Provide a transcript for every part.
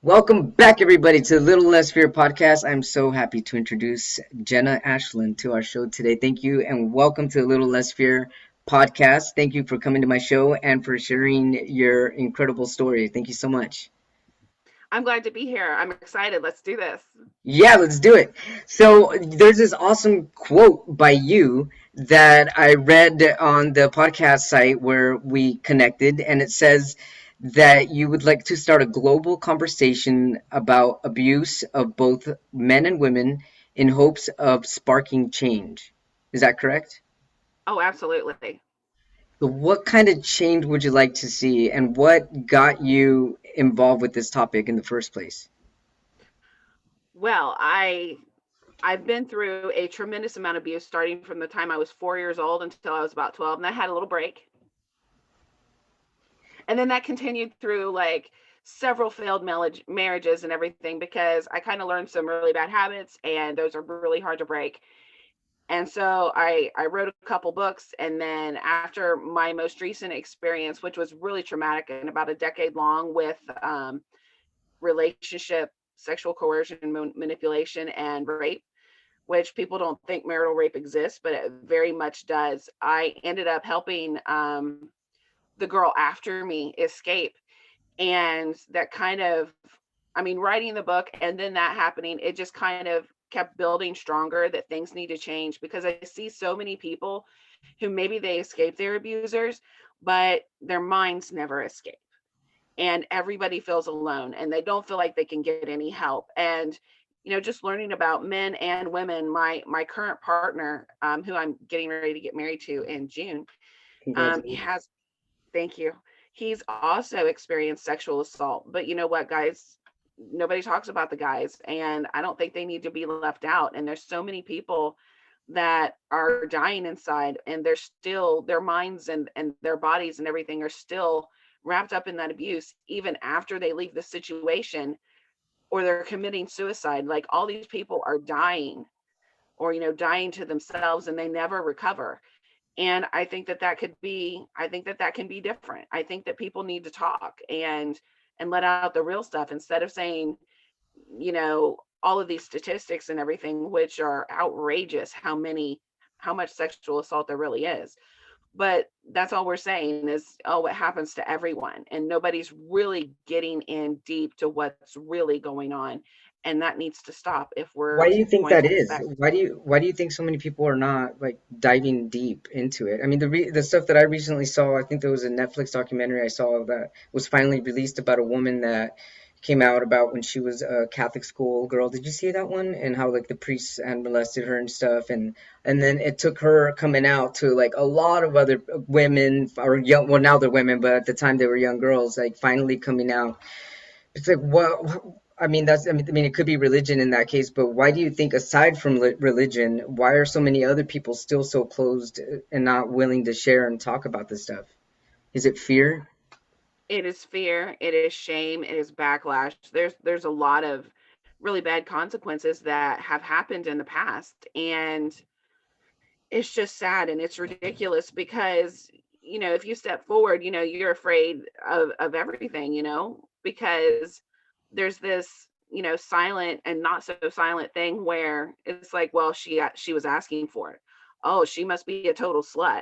Welcome back, everybody, to the Little Less Fear podcast. I'm so happy to introduce Jenna Ashland to our show today. Thank you, and welcome to the Little Less Fear podcast. Thank you for coming to my show and for sharing your incredible story. Thank you so much. I'm glad to be here. I'm excited. Let's do this. Yeah, let's do it. So, there's this awesome quote by you that I read on the podcast site where we connected, and it says that you would like to start a global conversation about abuse of both men and women in hopes of sparking change. Is that correct? Oh, absolutely. So what kind of change would you like to see, and what got you involved with this topic in the first place? Well, I've been through a tremendous amount of abuse starting from the time I was 4 years old until I was about 12, and I had a little break. And then that continued through like several failed marriages and everything because I kind of learned some really bad habits and those are really hard to break. And so I wrote a couple books, and then after my most recent experience, which was really traumatic and about a decade long with relationship, sexual coercion, manipulation, and rape, which people don't think marital rape exists, but it very much does. I ended up helping the girl after me escape. And that kind of, I mean, writing the book and then that happening, it just kind of kept building stronger that things need to change because I see so many people who maybe they escape their abusers, but their minds never escape and everybody feels alone and they don't feel like they can get any help. And just learning about men and women. My current partner, who I'm getting ready to get married to in June, he Congratulations. has, thank you, he's also experienced sexual assault. But you know what, guys, nobody talks about the guys, and I don't think they need to be left out. And there's so many people that are dying inside, and they're still, their minds and their bodies and everything are still wrapped up in that abuse even after they leave the situation or they're committing suicide. Like all these people are dying or dying to themselves and they never recover. And I think that that can be different. I think that people need to talk and let out the real stuff instead of saying, all of these statistics and everything, which are outrageous, how much sexual assault there really is. But that's all we're saying is, oh, it happens to everyone. And nobody's really getting in deep to what's really going on. And that needs to stop if Why we're do you think going that to is? expect. Why do you think so many people are not like diving deep into it? I mean, the stuff that I recently saw, I think there was a Netflix documentary I saw that was finally released about a woman that came out about when she was a Catholic school girl. Did you see that one? And how like the priests had molested her and stuff, and then it took her coming out to like a lot of other women or young, well now they're women, but at the time they were young girls, like finally coming out. It's like, what? I mean, I mean, it could be religion in that case, but why do you think, aside from religion, why are so many other people still so closed and not willing to share and talk about this stuff? Is it fear? It is fear, it is shame, it is backlash. There's a lot of really bad consequences that have happened in the past. And it's just sad and it's ridiculous because if you step forward, you're afraid of everything, because there's this silent and not so silent thing where it's like, well, she was asking for it, oh, she must be a total slut.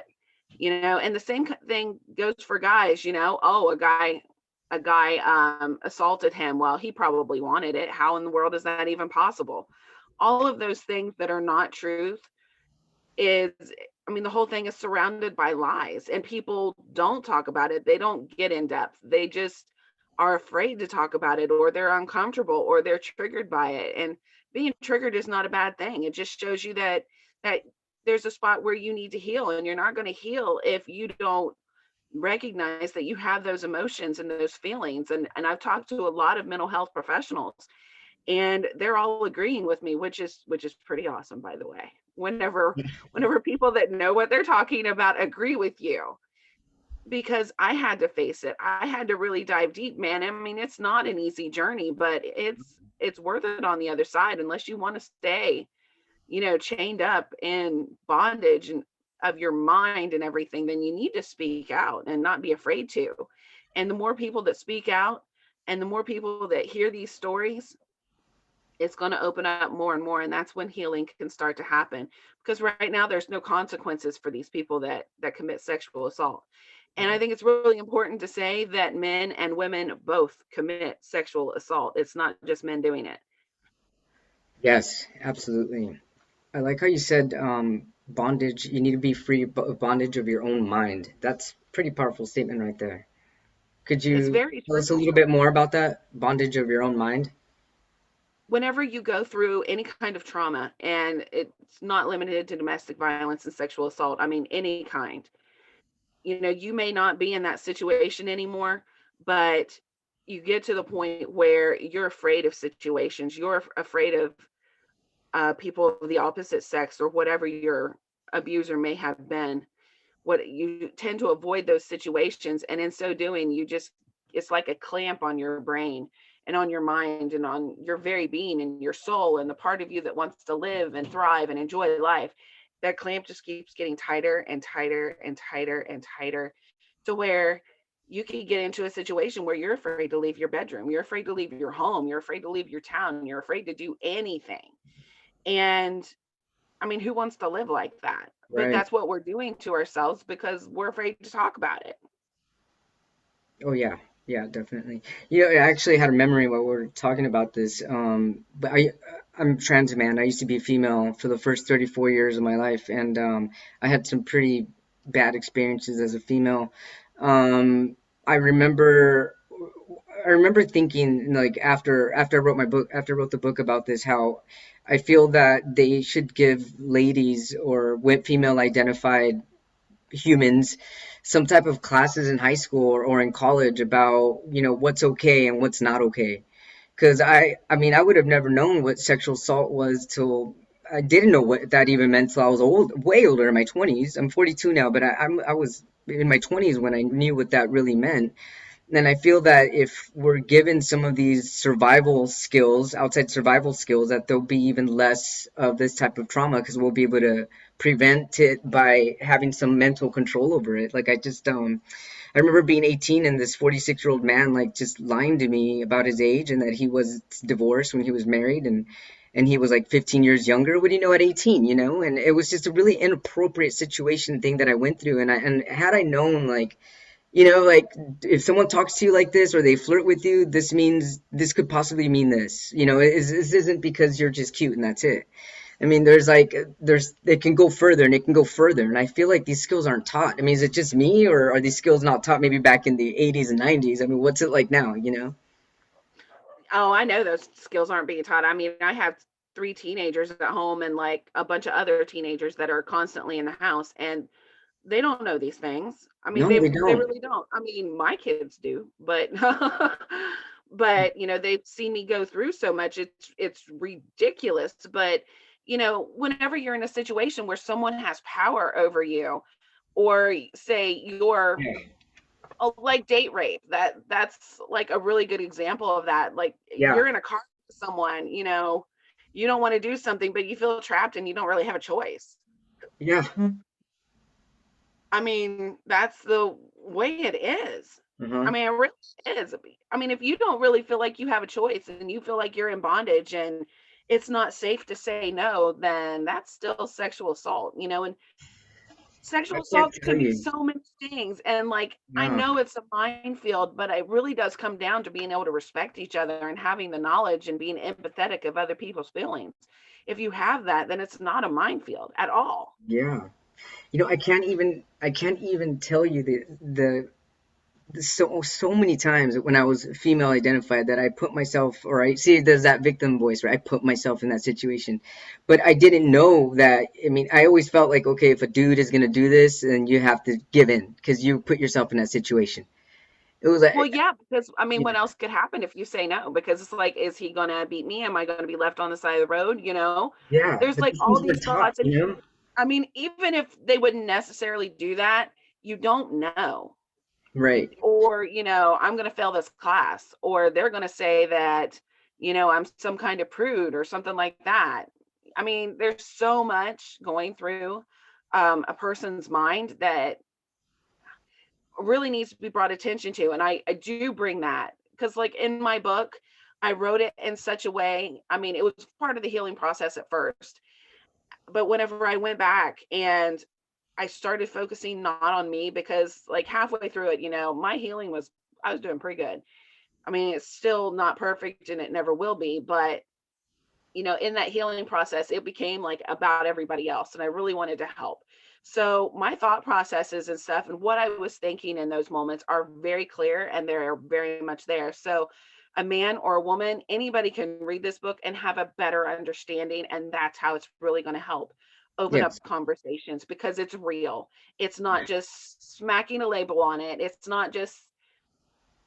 And the same thing goes for guys. Oh, a guy assaulted him, well, he probably wanted it. How in the world is that even possible? All of those things that are not truth is, I mean, the whole thing is surrounded by lies and people don't talk about it. They don't get in depth. They just are afraid to talk about it, or they're uncomfortable, or they're triggered by it. And being triggered is not a bad thing. It just shows you that there's a spot where you need to heal, and you're not going to heal if you don't recognize that you have those emotions and those feelings. And I've talked to a lot of mental health professionals, and they're all agreeing with me, which is pretty awesome, by the way. Whenever people that know what they're talking about agree with you, because I had to face it. I had to really dive deep, man. I mean, it's not an easy journey, but it's worth it on the other side. Unless you want to stay, chained up in bondage and of your mind and everything, then you need to speak out and not be afraid to. And the more people that speak out, And the more people that hear these stories, it's going to open up more and more, and that's when healing can start to happen, because right now there's no consequences for these people that commit sexual assault. And I Right. think it's really important to say that men and women both commit sexual assault. It's not just men doing it. Yes, absolutely. I like how you said bondage, you need to be free of bondage of your own mind. That's pretty powerful statement right there. Could It's you very tell us a true. little bit more about that? Bondage of your own mind? Whenever you go through any kind of trauma, and it's not limited to domestic violence and sexual assault, I mean any kind, you may not be in that situation anymore, but you get to the point where you're afraid of situations, you're afraid of people of the opposite sex or whatever your abuser may have been. What you tend to avoid those situations, and in so doing, it's like a clamp on your brain and on your mind and on your very being and your soul and the part of you that wants to live and thrive and enjoy life. That clamp just keeps getting tighter and tighter and tighter and tighter, to where you could get into a situation where you're afraid to leave your bedroom, you're afraid to leave your home, you're afraid to leave your town, you're afraid to do anything. And I mean, who wants to live like that? But Right. that's what we're doing to ourselves because we're afraid to talk about it. Oh yeah, yeah, definitely. You know, I actually had a memory while we were talking about this. But I'm trans man. I used to be female for the first 34 years of my life, and I had some pretty bad experiences as a female. Um, I remember, I remember thinking like after I wrote my book, after I wrote the book about this, how I feel that they should give ladies or female identified humans some type of classes in high school or in college about what's okay and what's not okay, because I mean I would have never known what sexual assault was till I didn't know what that even meant till I was way older, in my 20s. I'm 42 now, but I was in my 20s when I knew what that really meant. And I feel that if we're given some of these survival skills, outside survival skills, that there'll be even less of this type of trauma because we'll be able to prevent it by having some mental control over it. Like I remember being 18 and this 46-year-old man like just lying to me about his age and that he was divorced when he was married, and he was like 15 years younger. What do you know at 18, And it was just a really inappropriate situation thing that I went through. And had I known like like if someone talks to you like this or they flirt with you, this means this could possibly mean this. This isn't because you're just cute and that's it. I mean, there's it can go further and it can go further. And I feel like these skills aren't taught. I mean, is it just me or are these skills not taught maybe back in the 80s and 90s? I mean, what's it like now? Oh, I know those skills aren't being taught. I mean, I have three teenagers at home and like a bunch of other teenagers that are constantly in the house, and they don't know these things. I mean, No, they they they don't. really don't. I mean, my kids do, but but they've seen me go through so much. It's ridiculous. But whenever you're in a situation where someone has power over you, or say you're Yeah. like date rape, that's like a really good example of that. Like Yeah. you're in a car with someone, you don't want to do something, but you feel trapped and you don't really have a choice. Yeah. I mean, that's the way it is. I Uh-huh. mean, it really is. I mean, if you don't really feel like you have a choice and you feel like you're in bondage and it's not safe to say no, then that's still sexual assault, and I sexual can't assault tell can be you. so many things. And like, I No. know it's a minefield, but it really does come down to being able to respect each other and having the knowledge and being empathetic of other people's feelings. If you have that, then it's not a minefield at all. Yeah. I can't even tell you the so many times when I was female identified that I put myself, or I see there's that victim voice, right? I put myself in that situation, but I didn't know that. I mean, I always felt like, okay, if a dude is gonna do this, then you have to give in because you put yourself in that situation. It was Well, like, yeah, because I mean, yeah, what else could happen if you say no? Because it's like, is he gonna beat me? Am I gonna be left on the side of the road? yeah, There's but like these all things were these taught, thoughts. And I mean, even if they wouldn't necessarily do that, you don't know. right? Or, I'm gonna fail this class, or they're gonna say that, I'm some kind of prude or something like that. I mean, there's so much going through a person's mind that really needs to be brought attention to. And I do bring that because like in my book, I wrote it in such a way. I mean, it was part of the healing process at first, but whenever I went back and I started focusing not on me, because like halfway through it, my healing was, I was doing pretty good. I mean, it's still not perfect and it never will be, but in that healing process, it became like about everybody else. And I really wanted to help. So my thought processes and stuff and what I was thinking in those moments are very clear and they're very much there. So a man or a woman, anybody can read this book and have a better understanding. And that's how it's really going to help open up Yes. conversations, because it's real. It's not just smacking a label on it. It's not just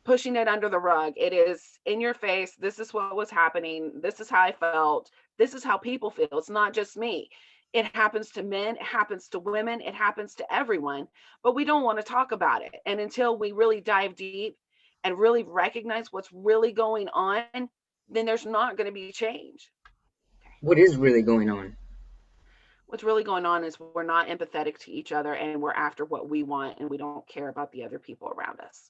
pushing it under the rug. It is in your face. This is what was happening. This is how I felt. This is how people feel. It's not just me. It happens to men, it happens to women, it happens to everyone, but we don't want to talk about it. And until we really dive deep and really recognize what's really going on, then there's not going to be change. What is really going on? What's really going on is we're not empathetic to each other and we're after what we want and we don't care about the other people around us.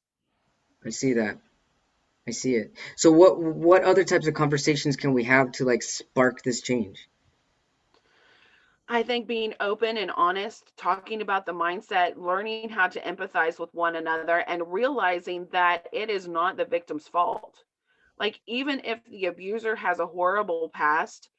I see that. I see it. So what other types of conversations can we have to like spark this change? I think being open and honest, talking about the mindset, learning how to empathize with one another, and realizing that it is not the victim's fault. Like, even if the abuser has a horrible past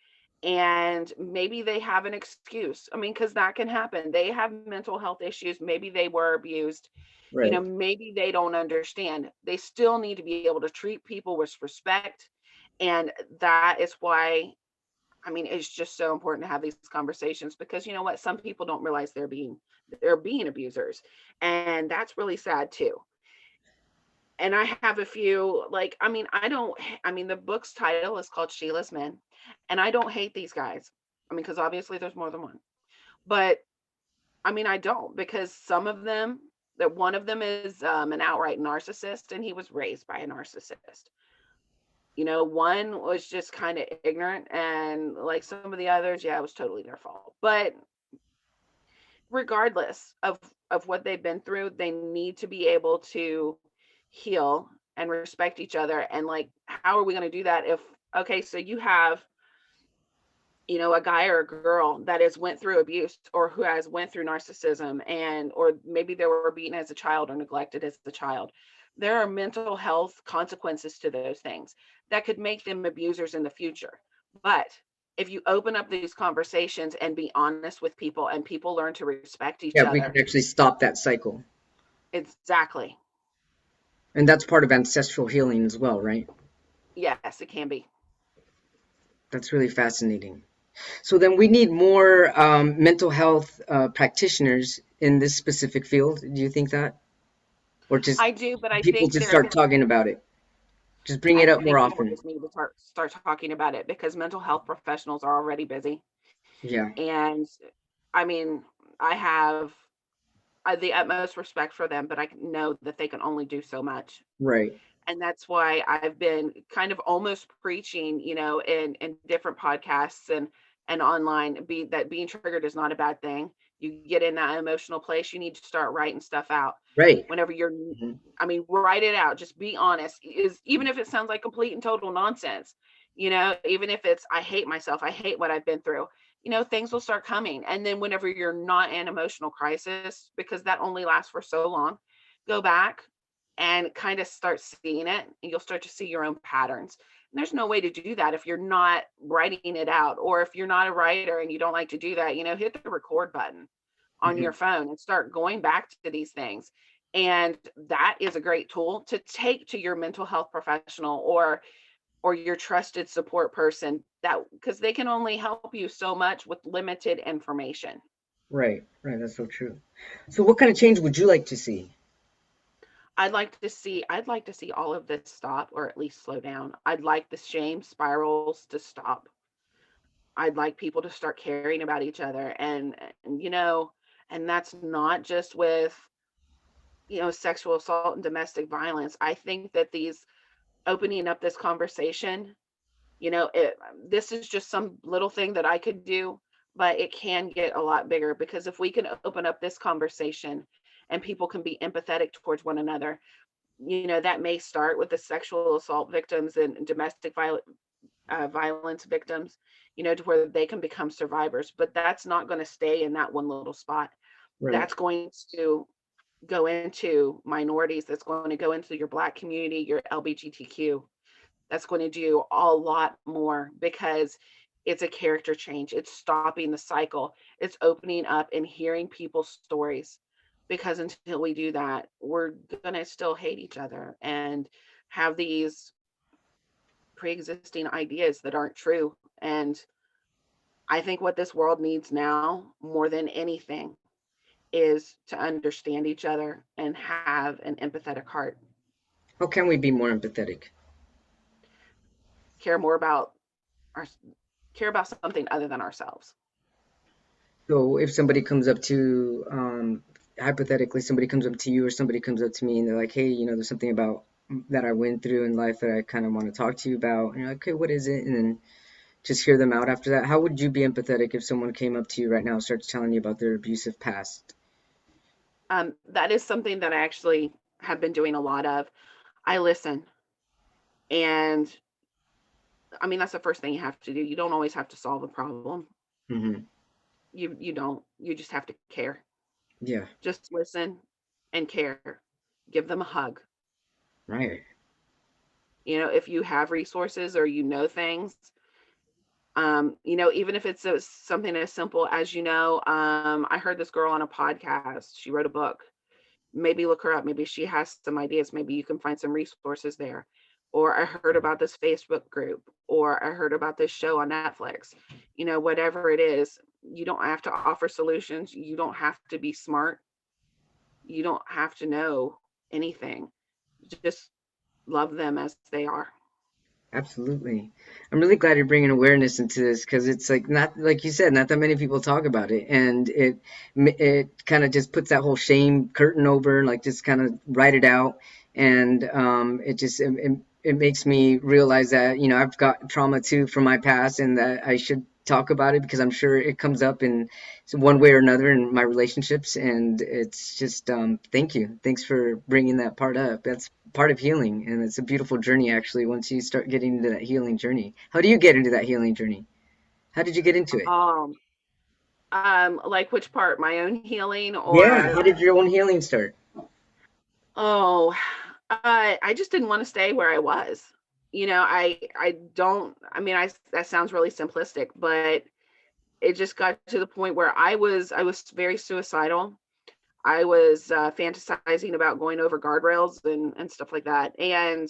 and maybe they have an excuse, I mean, because that can happen. They have mental health issues. Maybe they were abused. Right. Maybe they don't understand. They still need to be able to treat people with respect. And that is why, I mean, it's just so important to have these conversations, because you know what? Some people don't realize they're being abusers. And that's really sad too. And I have a few, like, I mean, I mean, the book's title is called Sheila's Men. And I don't hate these guys. I mean, because obviously there's more than one. But I mean, I don't, because some of them, that one of them is an outright narcissist and he was raised by a narcissist. One was just kind of ignorant, and like some of the others, yeah, it was totally their fault. But regardless of what they've been through, they need to be able to heal and respect each other. And like, how are we going to do that if, okay, so you have, a guy or a girl that has went through abuse or who has went through narcissism, and or maybe they were beaten as a child or neglected as a child. There are mental health consequences to those things that could make them abusers in the future. But if you open up these conversations and be honest with people and people learn to respect each Yeah, we can other. actually stop that cycle. Exactly. And that's part of ancestral healing as well, right? Yes, it can be. That's really fascinating. So then we need more mental health practitioners in this specific field. Do you think that? Or just I do, but I people think just start talking about it? Just bring it I up more think people often. just need to start talking about it, because mental health professionals are already busy. Yeah, And I mean, I have the utmost respect for them, but I know that they can only do so much. right, And that's why I've been kind of almost preaching, in different podcasts and online, that being triggered is not a bad thing. You get in that emotional place, you need to start writing stuff out. right. Whenever you're, Hmm. I mean, write it out. Just be honest. Is even if it sounds like complete and total nonsense, even if it's I hate myself, I hate what I've been through. Things will start coming. And then whenever you're not in emotional crisis, because that only lasts for so long, go back and kind of start seeing it, and you'll start to see your own patterns. And there's no way to do that if you're not writing it out, or if you're not a writer and you don't like to do that, hit the record button on Hmm. your phone and start going back to these things. And that is a great tool to take to your mental health professional or your trusted support person, that because they can only help you so much with limited information. Right, right. That's so true. So what kind of change would you like to see? I'd like to see all of this stop, or at least slow down. I'd like the shame spirals to stop. I'd like people to start caring about each other, and that's not just with, sexual assault and domestic violence. I think that these opening up this conversation, this is just some little thing that I could do, but it can get a lot bigger, because if we can open up this conversation and people can be empathetic towards one another, that may start with the sexual assault victims and domestic violence victims, to where they can become survivors. But that's not going to stay in that one little spot. Right. That's going to go into minorities. That's going to go into your Black community, your LGBTQ. That's going to do a lot more because it's a character change. It's stopping the cycle. It's opening up and hearing people's stories. Because until we do that, we're going to still hate each other and have these pre-existing ideas that aren't true. And I think what this world needs now more than anything is to understand each other and have an empathetic heart, How can we be more empathetic? care more about our care about something other than ourselves. So if somebody comes up to, hypothetically, somebody comes up to you or somebody comes up to me and they're like, hey, there's something about that I went through in life that I kind of want to talk to you about. And you're like, okay, what is it? And then just hear them out after that. How would you be empathetic if someone came up to you right now and starts telling you about their abusive past? That is something that I actually have been doing a lot of. I listen, and I mean that's the first thing you have to do. You don't always have to solve a problem. Hmm. You don't. You just have to care. Yeah, Just listen and care. Give them a hug. right. If you have resources or things, even if it's something as simple as, I heard this girl on a podcast. She wrote a book. Maybe look her up. Maybe she has some ideas. Maybe you can find some resources there. Or I heard about this Facebook group, or I heard about this show on Netflix. Whatever it is, you don't have to offer solutions. You don't have to be smart. You don't have to know anything. Just love them as they are. Absolutely. I'm really glad you're bringing awareness into this because it's like not like you said, not that many people talk about it, and it kind of just puts that whole shame curtain over, like just kind of write it out, and it makes me realize that I've got trauma too from my past, and that I should talk about it because I'm sure it comes up in one way or another in my relationships, and it's just thanks for bringing that part up. That's part of healing, and it's a beautiful journey actually once you start getting into that healing journey. How do you get into that healing journey? How did you get into it? Um, like which part? My own healing Yeah, or how did your own healing start? oh, I just didn't want to stay where I was. I don't. I mean, that sounds really simplistic, but it just got to the point where I was very suicidal. I was fantasizing about going over guardrails and stuff like that, and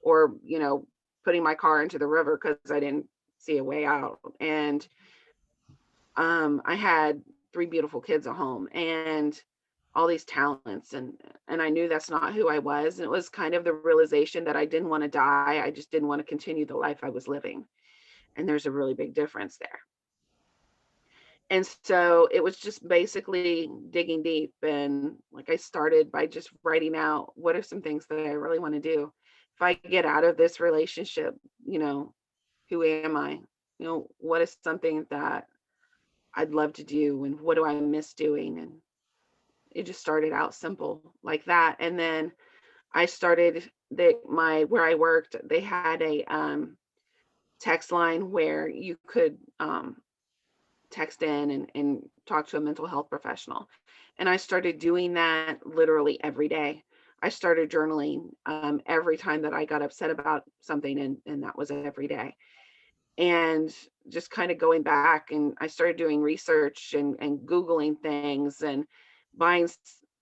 or putting my car into the river because I didn't see a way out. And I had three beautiful kids at home and all these talents, and I knew that's not who I was. And it was kind of the realization that I didn't want to die. I just didn't want to continue the life I was living. And there's a really big difference there. And so it was just basically digging deep. And like I started by just writing out what are some things that I really want to do. If I get out of this relationship, who am I? What is something that I'd love to do and what do I miss doing? And it just started out simple like that. And then I started where I worked, they had a text line where you could text in and talk to a mental health professional. And I started doing that literally every day. I started journaling every time that I got upset about something, and that was every day. And just kind of going back, and I started doing research and Googling things and buying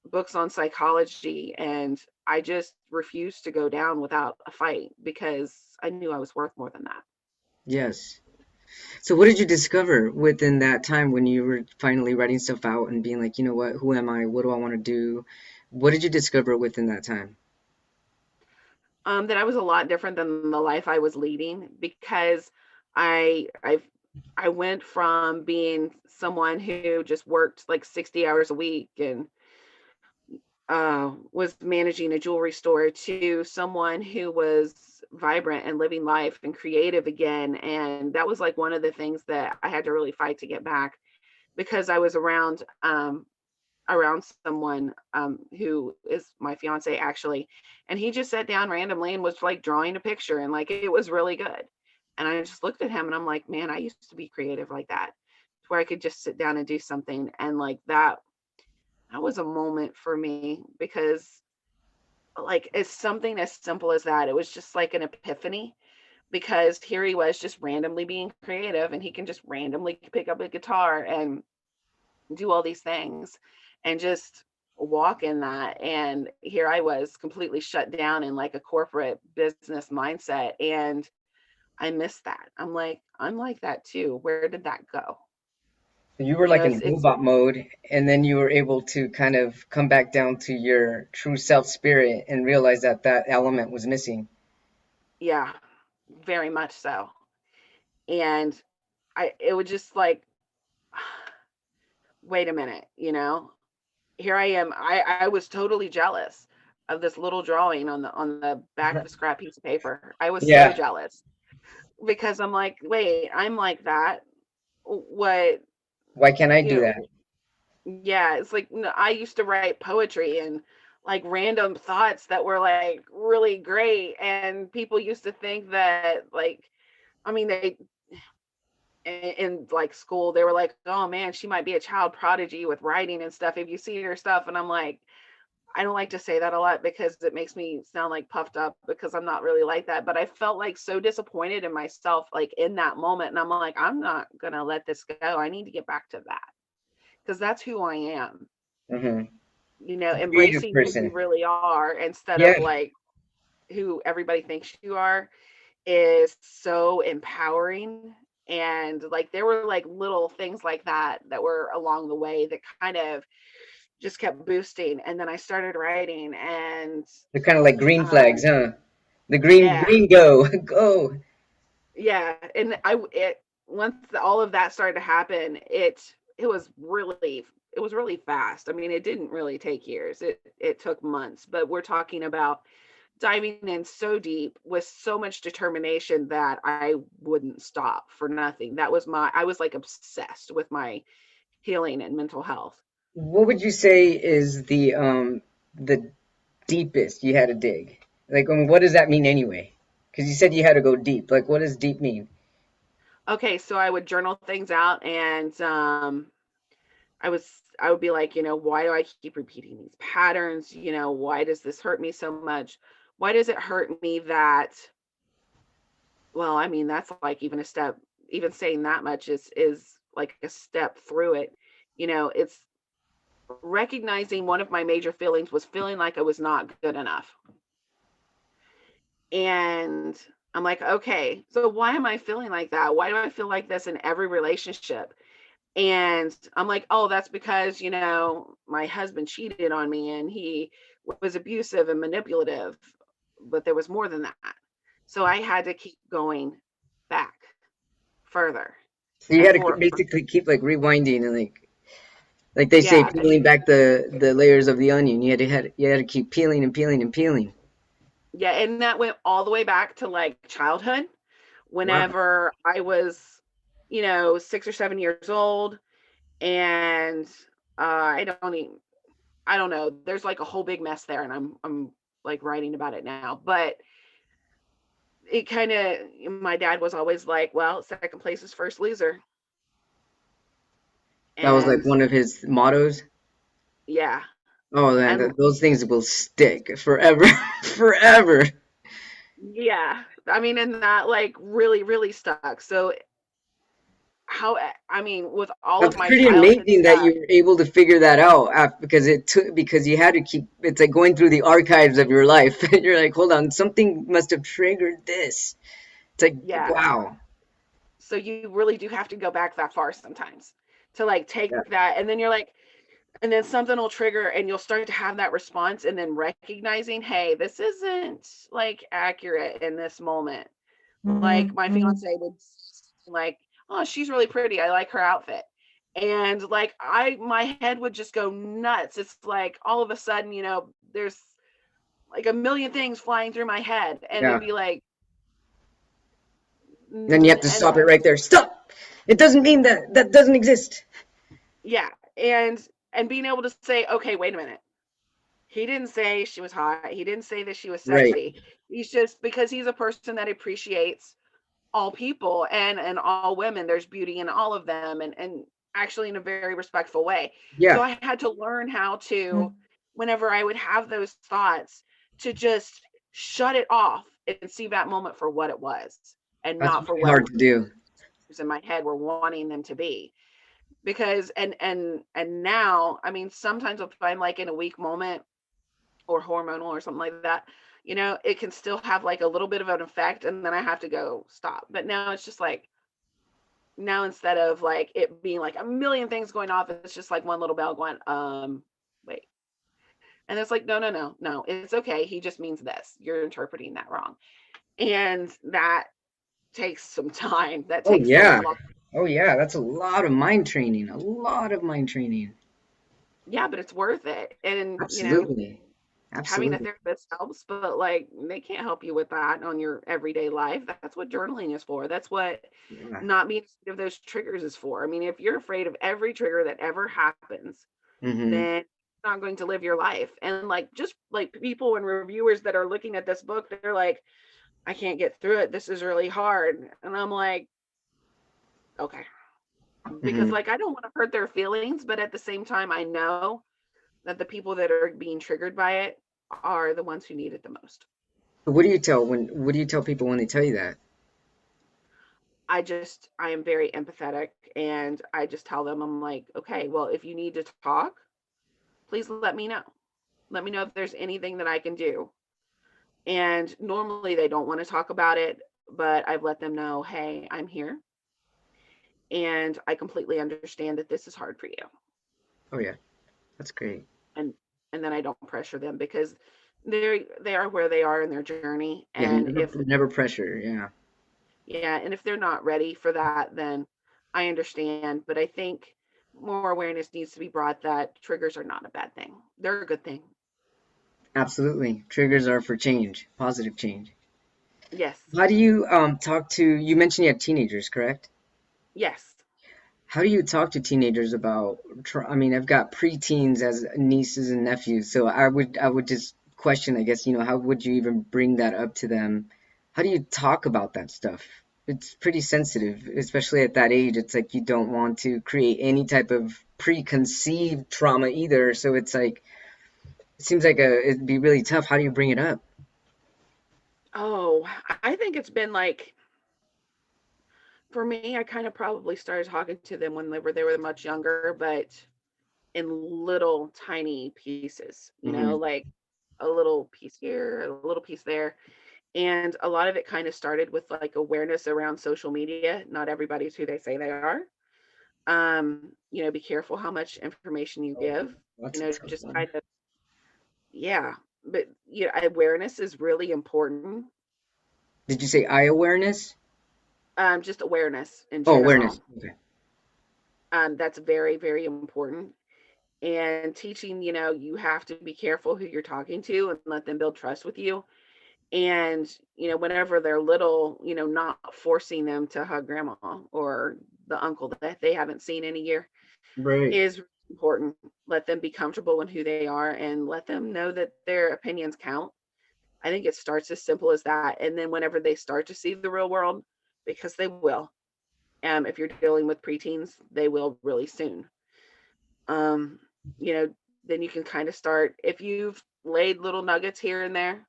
books on psychology. And I just refused to go down without a fight because I knew I was worth more than that. Yes. So what did you discover within that time when you were finally writing stuff out and being like, you know what, who am I? What do I want to do? What did you discover within that time? That I was a lot different than the life I was leading because I I I went from being someone who just worked like 60 hours a week and was managing a jewelry store to someone who was vibrant and living life and creative again. And that was like one of the things that I had to really fight to get back because I was around around someone who is my fiance actually, and he just sat down randomly and was like drawing a picture, and like it was really good. And I just looked at him and I'm like, man, I used to be creative like that, where I could just sit down and do something. And like that was a moment for me because like it's something as simple as that. It was just like an epiphany because here he was just randomly being creative and he can just randomly pick up a guitar and do all these things and just walk in that. And here I was completely shut down in like a corporate business mindset. And I miss that. I'm like that too. Where did that go? You were You like know, in it's robot mode, and then you were able to kind of come back down to your true self spirit and realize that that element was missing. yeah, very much so. And it would just like, wait a minute, you know, here I am. I was totally jealous of this little drawing on the back of a scrap piece of paper. I was so Yeah. jealous because I'm like, wait, I'm like that. What, Why can't I you do that? know, yeah, it's like I used to write poetry and like random thoughts that were like really great. And people used to think that like, I mean, they in like school, they were like, oh man, she might be a child prodigy with writing and stuff. If you see her stuff, and I'm like, I don't like to say that a lot because it makes me sound like puffed up because I'm not really like that. But I felt like so disappointed in myself, like in that moment. And I'm like, I'm not going to let this go. I need to get back to that because that's who I am, Hmm. you know, Creative embracing who you person. really are instead Yeah. of like who everybody thinks you are is so empowering. And like there were like little things like that that were along the way that kind of just kept boosting. And then I started writing and They're kind of like green flags, um huh? The yeah, green go, go. yeah. And it once all of that started to happen, it was really it was really fast. I mean, it didn't really take years. It took months, but we're talking about diving in so deep with so much determination that I wouldn't stop for nothing. That was I was like obsessed with my healing and mental health. What would you say is the deepest you had to dig? Like, what does that mean anyway? Because you said you had to go deep. Like, what does deep mean? Okay, so I would journal things out and I would be like, you know, why do I keep repeating these patterns? You know, why does this hurt me so much? Why does it hurt me that, well, I mean, that's like even a step, even saying that much is like a step through it. You know, it's recognizing one of my major feelings was feeling like I was not good enough. And I'm like, okay, so why am I feeling like that? Why do I feel like this in every relationship? And I'm like, oh, that's because, you know, my husband cheated on me and he was abusive and manipulative, but there was more than that. So I had to keep going back further So you and had to for basically keep like rewinding and like they say, yeah, peeling back the layers of the onion. You had to keep peeling and peeling and peeling. yeah. And that went all the way back to like childhood, Wow. whenever I was, you know, 6 or 7 years old. And I don't know. There's like a whole big mess there, and I'm like writing about it now. But it kind of my dad was always like, well, second place is first loser. That was like And one of his mottos. yeah. Oh man, And those things will stick forever, forever. yeah. I mean, and that like really, really stuck. So how I mean, with all of That's my pretty childhood amazing that stuff, you were able to figure that out because it took because you had to keep. It's like going through the archives of your life. You're like, hold on, something must have triggered this. It's like, yeah. wow. So you really do have to go back that far sometimes to like take Yeah. that and then you're like, and then something will trigger and you'll start to have that response and then recognizing, hey, this isn't like accurate in this moment. Like my fiance would like, oh, she's really pretty, I like her outfit. And like my head would just go nuts. It's like all of a sudden, you know, there's like a million things flying through my head and then Yeah. be like, Then you have to and stop it right there. Stop. It doesn't mean that that doesn't exist. yeah. And and being able to say, okay, wait a minute. He didn't say she was hot. He didn't say that she was Right. sexy. He's just, because he's a person that appreciates all people and all women. There's beauty in all of them, and actually in a very respectful way. So Yeah. I had to learn how to, whenever I would have those thoughts, to just shut it off and see that moment for what it was, and That's not for really what hard to do. in my head were wanting them to be. Because and now, I mean, sometimes if I'm like in a weak moment or hormonal or something like that, it can still have like a little bit of an effect, and then I have to go stop. But now it's just like, now instead of like it being like a million things going off, it's just like one little bell going, wait. And it's like, no, no, no, no, it's okay. He just means this. You're interpreting that wrong. And that takes some time. That Oh takes a yeah. lot. Oh yeah. That's a lot of mind training. A lot of mind training. Yeah, but it's worth it. And, Absolutely. having a Absolutely. therapist helps, but like they can't help you with that on your everyday life. That's what journaling is for. That's what Yeah. not being afraid of those triggers is for. I mean, if you're afraid of every trigger that ever happens, Mm-hmm. then you're not going to live your life. And like, just like people and reviewers that are looking at this book, they're like, I can't get through it. This is really hard. And I'm like, okay. Because Mm-hmm. like I don't want to hurt their feelings, but at the same time, I know that the people that are being triggered by it are the ones who need it the most. So what do you tell people when they tell you that? I am very empathetic, and I just tell them, I'm like, okay, well, if you need to talk, please let me know. Let me know if there's anything that I can do. And normally they don't want to talk about it, but I've let them know, hey, I'm here, and I completely understand that this is hard for you. Oh yeah. That's great. And and then I don't pressure them, because they are where they are in their journey. Yeah, And if, never pressure. Yeah. yeah, and if they're not ready for that, then I understand. But I think more awareness needs to be brought that triggers are not a bad thing. They're a good thing. Absolutely. Triggers are for change, positive change. Yes. How do you talk to, you mentioned you had teenagers, correct? Yes. How do you talk to teenagers about, I mean, I've got preteens as nieces and nephews, so I would just question, I guess, how would you even bring that up to them? How do you talk about that stuff? It's pretty sensitive, especially at that age. It's like you don't want to create any type of preconceived trauma either, so it's like it seems like it'd be really tough. How do you bring it up? Oh, I think it's been like, for me, I kind of probably started talking to them when they were much younger, but in little tiny pieces, Hmm. like a little piece here, a little piece there. And a lot of it kind of started with like awareness around social media. Not everybody's who they say they are. Be careful how much information you Oh, give. that's a tough Just one. kind of, yeah. But awareness is really important. Did you say eye awareness? Just awareness in Oh, awareness. general. Okay. That's very, very important. And teaching, you have to be careful who you're talking to and let them build trust with you. And, whenever they're little, not forcing them to hug grandma or the uncle that they haven't seen in a year Right. is important. Let them be comfortable in who they are, and let them know that their opinions count. I think it starts as simple as that. And then whenever they start to see the real world, because they will, if you're dealing with preteens, they will really soon. Um, you know, then you can kind of start, if you've laid little nuggets here and there,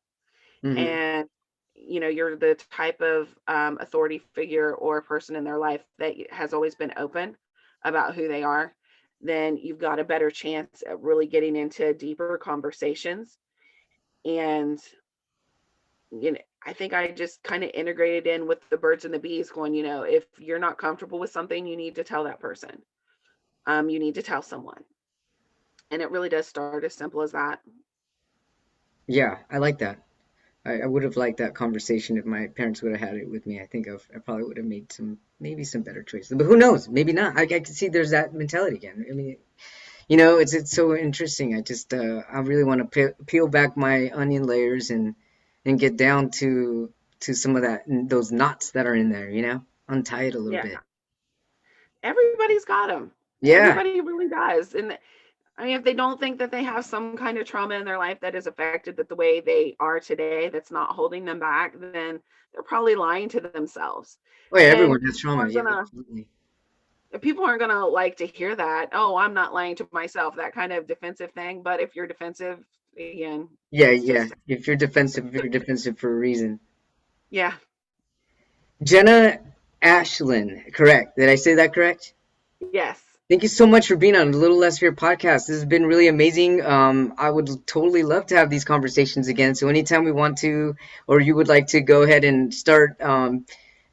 Hmm. and you're the type of authority figure or person in their life that has always been open about who they are, then you've got a better chance at really getting into deeper conversations. And I think I just kind of integrated in with the birds and the bees, going, if you're not comfortable with something, you need to tell that person. You need to tell someone. And it really does start as simple as that. Yeah, I like that. I would have liked that conversation if my parents would have had it with me. I think I probably would have made maybe some better choices. But who knows? Maybe not. I can see there's that mentality again. I mean, it's so interesting. I really want to peel back my onion layers and get down to some of those knots that are in there. Untie it a little Yeah, bit. everybody's got them. Yeah. Everybody really does. And I mean, if they don't think that they have some kind of trauma in their life that has affected that the way they are today, that's not holding them back, then they're probably lying to themselves. Oh yeah, And everyone has trauma. Yeah, absolutely. people aren't gonna like to hear that. Oh, I'm not lying to myself, that kind of defensive thing. But if you're defensive, again, Yeah, it's yeah. just If you're defensive for a reason. yeah, Jenna Ashlyn, correct. Did I say that correct? yes. Thank you so much for being on a Little Less Fear podcast. This has been really amazing. I would totally love to have these conversations again. So anytime we want to, or you would like to go ahead and start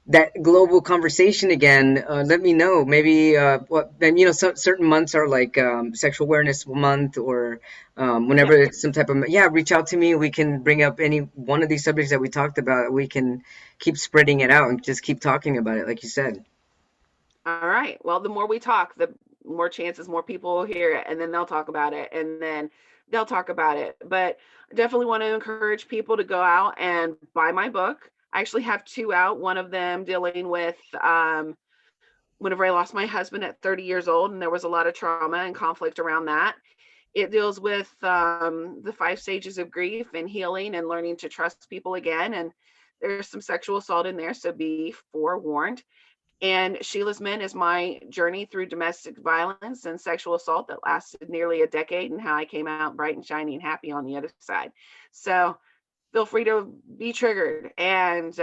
that global conversation again, let me know. Maybe what and certain months are like sexual awareness month, or Yeah. whenever it's some type of yeah, reach out to me. We can bring up any one of these subjects that we talked about. We can keep spreading it out and just keep talking about it, like you said. All right. Well, the more we talk, the more chances more people will hear it, and then they'll talk about it, and then they'll talk about it. But I definitely want to encourage people to go out and buy my book. I actually have two out. One of them dealing with whenever I lost my husband at 30 years old, and there was a lot of trauma and conflict around that. It deals with the 5 stages of grief and healing and learning to trust people again. And there's some sexual assault in there, so be forewarned. And Sheila's Men is my journey through domestic violence and sexual assault that lasted nearly a decade, and how I came out bright and shiny and happy on the other side. So feel free to be triggered and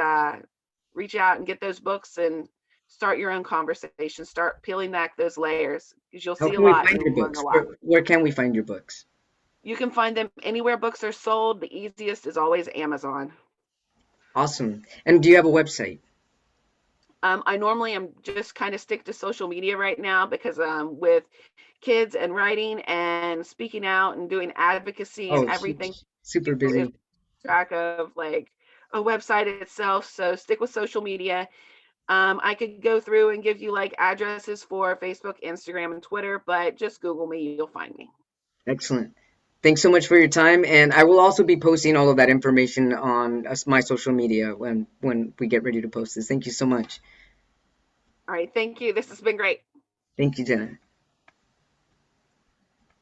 reach out and get those books and start your own conversation. Start peeling back those layers because you'll How see a can we lot find your and learn a books? lot. Where can we find your books? You can find them anywhere books are sold. The easiest is always Amazon. Awesome. And do you have a website? I normally am just kind of stick to social media right now because with kids and writing and speaking out and doing advocacy and Oh, everything, super is busy. track of like a website itself. So stick with social media. I could go through and give you like addresses for Facebook, Instagram, and Twitter, but just Google me, you'll find me. Excellent. Thanks so much for your time, and I will also be posting all of that information on my social media when we get ready to post this. Thank you so much. All right, thank you. This has been great. Thank you, Jenna.